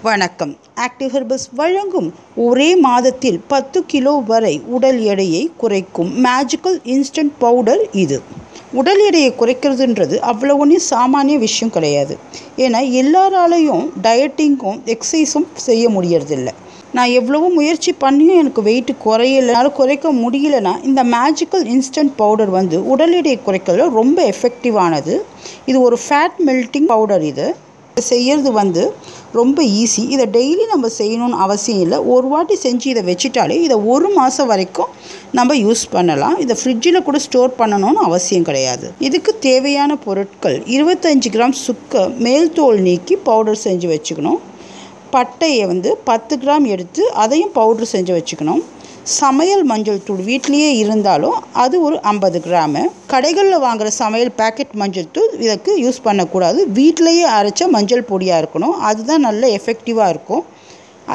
வணக்கம். Active herbals வழங்கும் ஒரே மாதத்தில் 10 கிலோ வரை உடல் எடையை குறைக்கும் மேஜிக்கல் இன்ஸ்டன்ட் பவுடர் இது. உடல் எடையை குறைக்கிறதுன்றது அவ்வளோ ஒன்றும் சாமானிய விஷயம் கிடையாது. ஏன்னா எல்லாராலையும் டயட்டிங்கும் எக்ஸசைஸும் செய்ய முடியறதில்லை. நான் எவ்வளவோ முயற்சி பண்ணியும் எனக்கு வெயிட் குறைக்க முடியலன்னா இந்த மேஜிக்கல் இன்ஸ்டன்ட் பவுடர் உடல் எடையை குறைக்கிறதுல ரொம்ப எஃபெக்டிவானது. இது ஒரு ஃபேட் மெல்ட்டிங் பவுடர். இது செய்கிறது ரொம்ப ஈஸி. இதை டெய்லி நம்ம செய்யணும்னு அவசியம் இல்லை. ஒரு வாட்டி செஞ்சு இதை வச்சுட்டாலே இதை 1 மாதம் வரைக்கும் நம்ம யூஸ் பண்ணலாம். இதை ஃப்ரிட்ஜில் கூட ஸ்டோர் பண்ணணும்னு அவசியம் கிடையாது. இதுக்கு தேவையான பொருட்கள் 25 கிராம் சுக்கு மேல் தோல் நீக்கி பவுடர் செஞ்சு வச்சுக்கணும். பட்டையை 10 கிராம் எடுத்து அதையும் பவுடர் செஞ்சு வச்சுக்கணும். சமையல் மஞ்சள் தூள் வீட்லேயே இருந்தாலும் அது ஒரு 50 கிராமு. கடைகளில் வாங்குகிற சமையல் பேக்கெட் மஞ்சள் தூள் இதுக்கு யூஸ் பண்ணக்கூடாது. வீட்டிலையே அரைச்ச மஞ்சள் பொடியாக இருக்கணும். அதுதான் நல்ல எஃபெக்டிவாக இருக்கும்.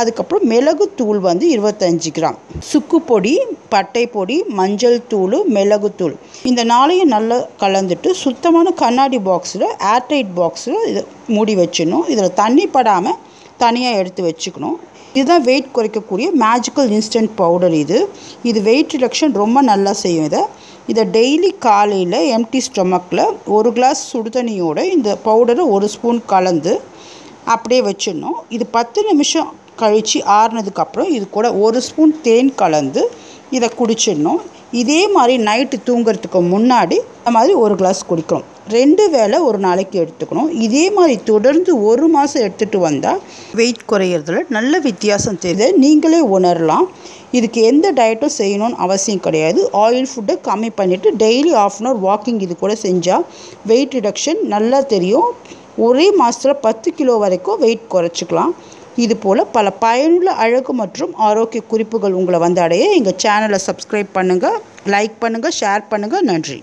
அதுக்கப்புறம் மிளகுத்தூள் 25 கிராம், சுக்கு பொடி, பட்டை பொடி, மஞ்சள் தூள், மிளகுத்தூள் இந்த 4ஐயும் நல்லா கலந்துட்டு சுத்தமான கண்ணாடி பாக்ஸில் ஏர்டைட் பாக்ஸில் இதை மூடி வச்சிடணும். இதில் தண்ணி படாமல் தனியாக எடுத்து வச்சுக்கணும். இதுதான் வெயிட் குறைக்கக்கூடிய மேஜிக்கல் இன்ஸ்டன்ட் பவுடர். இது வெயிட் ரிடக்ஷன் ரொம்ப நல்லா செய்யும். இதை டெய்லி காலையில் எம்டி ஸ்டொமக்கில் 1 கிளாஸ் சுடுதண்ணியோட இந்த பவுடரை 1 ஸ்பூன் கலந்து அப்படியே வச்சிடணும். இது 10 நிமிஷம் கழித்து ஆறுனதுக்கப்புறம் இது கூட 1 ஸ்பூன் தேன் கலந்து இதை குடிச்சிடணும். இதே மாதிரி நைட்டு தூங்குறதுக்கு முன்னாடி இந்த மாதிரி 1 கிளாஸ் குடிக்கணும். 2 வேளை ஒரு நாளைக்கு எடுத்துக்கணும். இதே மாதிரி தொடர்ந்து 1 மாதம் எடுத்துகிட்டு வந்தால் வெயிட் குறையிறதுல நல்ல வித்தியாசம் தெரியுது. நீங்களே உணரலாம். இதுக்கு எந்த டயட்டும் செய்யணும்னு அவசியம் கிடையாது. ஆயில் ஃபுட்டை கம்மி பண்ணிவிட்டு டெய்லி 1/2 hour வாக்கிங் இது கூட செஞ்சால் வெயிட் ரிடக்ஷன் நல்லா தெரியும். ஒரே மாதத்தில் 10 கிலோ வரைக்கும் வெயிட் குறைச்சிக்கலாம். இது போல் பல பயனுள்ள அழகு மற்றும் ஆரோக்கிய குறிப்புகள் உங்களை அடைய எங்கள் சேனலை சப்ஸ்கிரைப் பண்ணுங்கள், லைக் பண்ணுங்கள், ஷேர் பண்ணுங்கள். நன்றி.